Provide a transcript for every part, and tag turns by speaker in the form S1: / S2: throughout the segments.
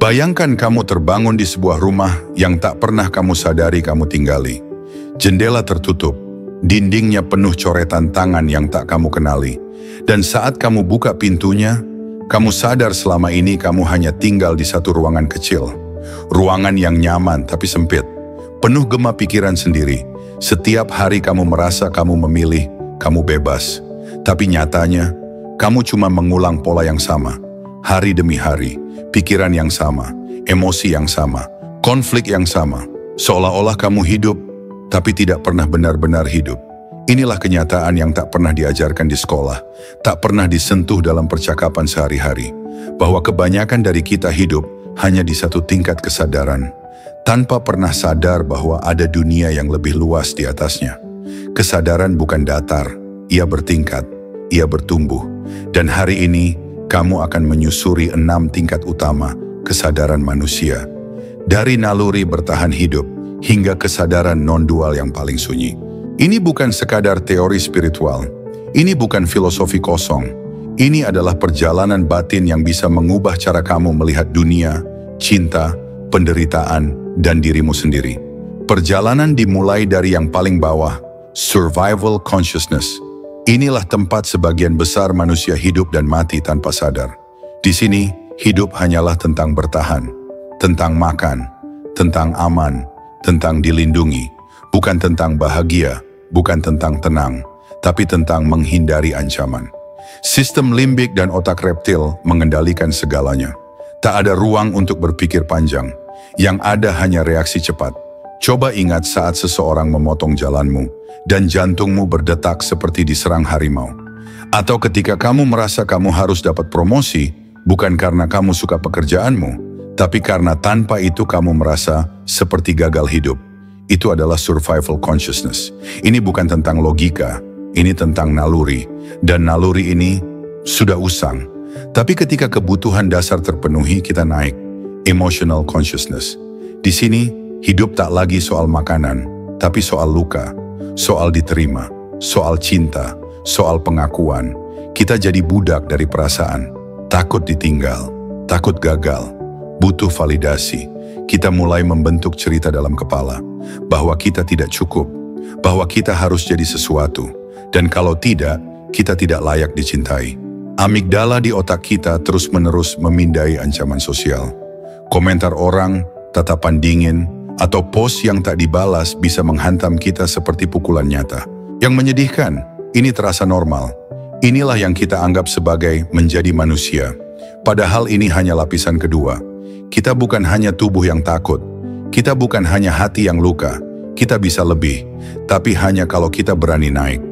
S1: Bayangkan kamu terbangun di sebuah rumah yang tak pernah kamu sadari kamu tinggali. Jendela tertutup, dindingnya penuh coretan tangan yang tak kamu kenali. Dan saat kamu buka pintunya, kamu sadar selama ini kamu hanya tinggal di satu ruangan kecil. Ruangan yang nyaman tapi sempit, penuh gema pikiran sendiri. Setiap hari kamu merasa kamu memilih, kamu bebas. Tapi nyatanya, kamu cuma mengulang pola yang sama. Hari demi hari, pikiran yang sama, emosi yang sama, konflik yang sama. Seolah-olah kamu hidup, tapi tidak pernah benar-benar hidup. Inilah kenyataan yang tak pernah diajarkan di sekolah, tak pernah disentuh dalam percakapan sehari-hari. Bahwa kebanyakan dari kita hidup hanya di satu tingkat kesadaran, tanpa pernah sadar bahwa ada dunia yang lebih luas di atasnya. Kesadaran bukan datar, ia bertingkat, ia bertumbuh. Dan hari ini, kamu akan menyusuri 6 tingkat utama kesadaran manusia. Dari naluri bertahan hidup hingga kesadaran non-dual yang paling sunyi. Ini bukan sekadar teori spiritual. Ini bukan filosofi kosong. Ini adalah perjalanan batin yang bisa mengubah cara kamu melihat dunia, cinta, penderitaan, dan dirimu sendiri. Perjalanan dimulai dari yang paling bawah, survival consciousness. Inilah tempat sebagian besar manusia hidup dan mati tanpa sadar. Di sini, hidup hanyalah tentang bertahan, tentang makan, tentang aman, tentang dilindungi, bukan tentang bahagia, bukan tentang tenang, tapi tentang menghindari ancaman. Sistem limbik dan otak reptil mengendalikan segalanya. Tak ada ruang untuk berpikir panjang. Yang ada hanya reaksi cepat. Coba ingat saat seseorang memotong jalanmu dan jantungmu berdetak seperti diserang harimau. Atau ketika kamu merasa kamu harus dapat promosi, bukan karena kamu suka pekerjaanmu, tapi karena tanpa itu kamu merasa seperti gagal hidup. Itu adalah survival consciousness. Ini bukan tentang logika, ini tentang naluri. Dan naluri ini sudah usang. Tapi ketika kebutuhan dasar terpenuhi, kita naik. Emotional consciousness. Di sini, hidup tak lagi soal makanan, tapi soal luka, soal diterima, soal cinta, soal pengakuan. Kita jadi budak dari perasaan, takut ditinggal, takut gagal, butuh validasi. Kita mulai membentuk cerita dalam kepala, bahwa kita tidak cukup, bahwa kita harus jadi sesuatu, dan kalau tidak, kita tidak layak dicintai. Amigdala di otak kita terus-menerus memindai ancaman sosial. Komentar orang, tatapan dingin, atau post yang tak dibalas bisa menghantam kita seperti pukulan nyata. Yang menyedihkan, ini terasa normal. Inilah yang kita anggap sebagai menjadi manusia. Padahal ini hanya lapisan kedua. Kita bukan hanya tubuh yang takut. Kita bukan hanya hati yang luka. Kita bisa lebih, tapi hanya kalau kita berani naik.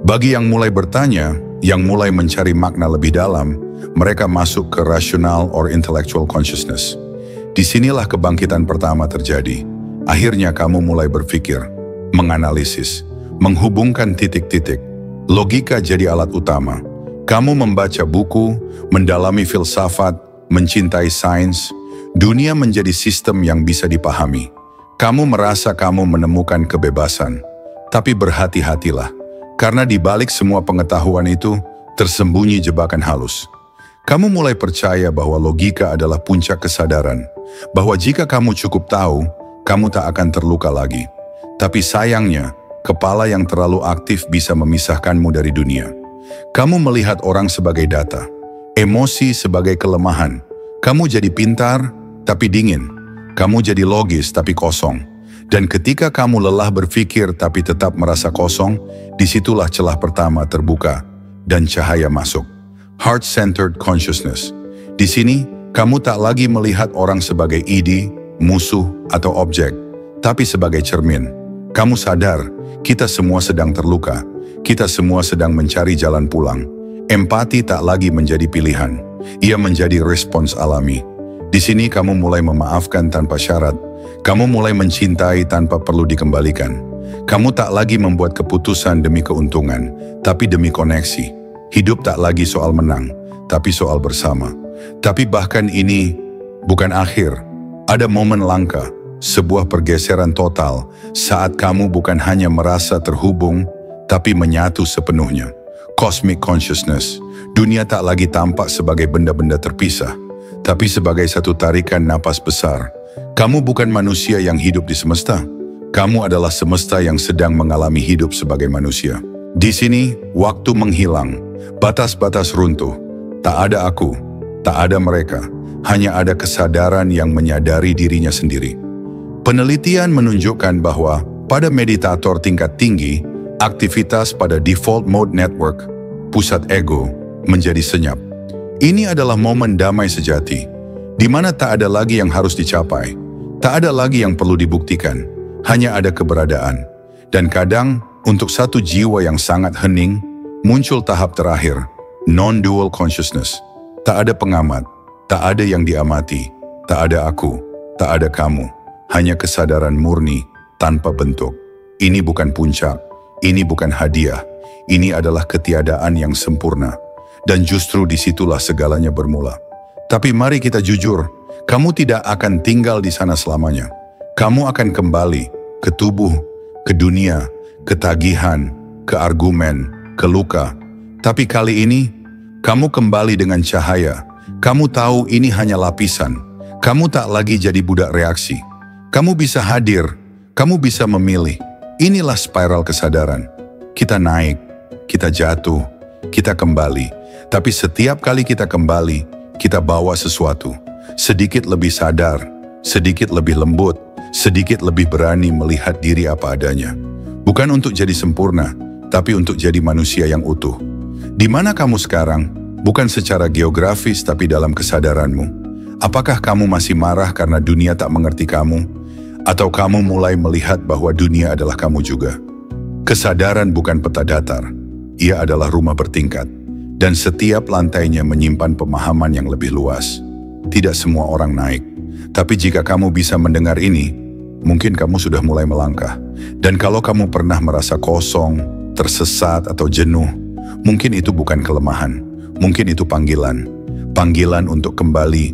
S1: Bagi yang mulai bertanya, yang mulai mencari makna lebih dalam, mereka masuk ke rational or intellectual consciousness. Disinilah kebangkitan pertama terjadi. Akhirnya kamu mulai berpikir, menganalisis, menghubungkan titik-titik. Logika jadi alat utama. Kamu membaca buku, mendalami filsafat, mencintai sains. Dunia menjadi sistem yang bisa dipahami. Kamu merasa kamu menemukan kebebasan. Tapi berhati-hatilah, karena di balik semua pengetahuan itu tersembunyi jebakan halus. Kamu mulai percaya bahwa logika adalah puncak kesadaran, bahwa jika kamu cukup tahu, kamu tak akan terluka lagi. Tapi sayangnya, kepala yang terlalu aktif bisa memisahkanmu dari dunia. Kamu melihat orang sebagai data, emosi sebagai kelemahan. Kamu jadi pintar, tapi dingin. Kamu jadi logis, tapi kosong. Dan ketika kamu lelah berpikir tapi tetap merasa kosong, disitulah celah pertama terbuka dan cahaya masuk. Heart-centered consciousness. Di sini, kamu tak lagi melihat orang sebagai ide, musuh, atau objek, tapi sebagai cermin. Kamu sadar, kita semua sedang terluka. Kita semua sedang mencari jalan pulang. Empati tak lagi menjadi pilihan. Ia menjadi respons alami. Di sini kamu mulai memaafkan tanpa syarat. Kamu mulai mencintai tanpa perlu dikembalikan. Kamu tak lagi membuat keputusan demi keuntungan, tapi demi koneksi. Hidup tak lagi soal menang, tapi soal bersama. Tapi bahkan ini bukan akhir. Ada momen langka, sebuah pergeseran total saat kamu bukan hanya merasa terhubung, tapi menyatu sepenuhnya. Cosmic consciousness. Dunia tak lagi tampak sebagai benda-benda terpisah, tapi sebagai satu tarikan napas besar. Kamu bukan manusia yang hidup di semesta. Kamu adalah semesta yang sedang mengalami hidup sebagai manusia. Di sini, waktu menghilang, batas-batas runtuh. Tak ada aku, tak ada mereka, hanya ada kesadaran yang menyadari dirinya sendiri. Penelitian menunjukkan bahwa pada meditator tingkat tinggi, aktivitas pada default mode network, pusat ego, menjadi senyap. Ini adalah momen damai sejati, di mana tak ada lagi yang harus dicapai, tak ada lagi yang perlu dibuktikan, hanya ada keberadaan. Dan kadang, untuk satu jiwa yang sangat hening, muncul tahap terakhir, non-dual consciousness. Tak ada pengamat, tak ada yang diamati, tak ada aku, tak ada kamu, hanya kesadaran murni tanpa bentuk. Ini bukan puncak, ini bukan hadiah, ini adalah ketiadaan yang sempurna. Dan justru disitulah segalanya bermula. Tapi mari kita jujur, kamu tidak akan tinggal di sana selamanya. Kamu akan kembali ke tubuh, ke dunia, ke tagihan, ke argumen, ke luka. Tapi kali ini, kamu kembali dengan cahaya. Kamu tahu ini hanya lapisan. Kamu tak lagi jadi budak reaksi. Kamu bisa hadir, kamu bisa memilih. Inilah spiral kesadaran. Kita naik, kita jatuh, kita kembali. Tapi setiap kali kita kembali, kita bawa sesuatu. Sedikit lebih sadar, sedikit lebih lembut, sedikit lebih berani melihat diri apa adanya. Bukan untuk jadi sempurna, tapi untuk jadi manusia yang utuh. Di mana kamu sekarang? Bukan secara geografis, tapi dalam kesadaranmu. Apakah kamu masih marah karena dunia tak mengerti kamu? Atau kamu mulai melihat bahwa dunia adalah kamu juga? Kesadaran bukan peta datar. Ia adalah rumah bertingkat. Dan setiap lantainya menyimpan pemahaman yang lebih luas. Tidak semua orang naik. Tapi jika kamu bisa mendengar ini, mungkin kamu sudah mulai melangkah. Dan kalau kamu pernah merasa kosong, tersesat atau jenuh, mungkin itu bukan kelemahan. Mungkin itu panggilan. Panggilan untuk kembali,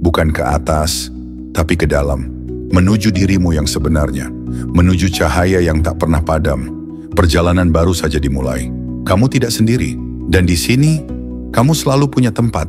S1: bukan ke atas, tapi ke dalam. Menuju dirimu yang sebenarnya. Menuju cahaya yang tak pernah padam. Perjalanan baru saja dimulai. Kamu tidak sendiri. Dan di sini, kamu selalu punya tempat.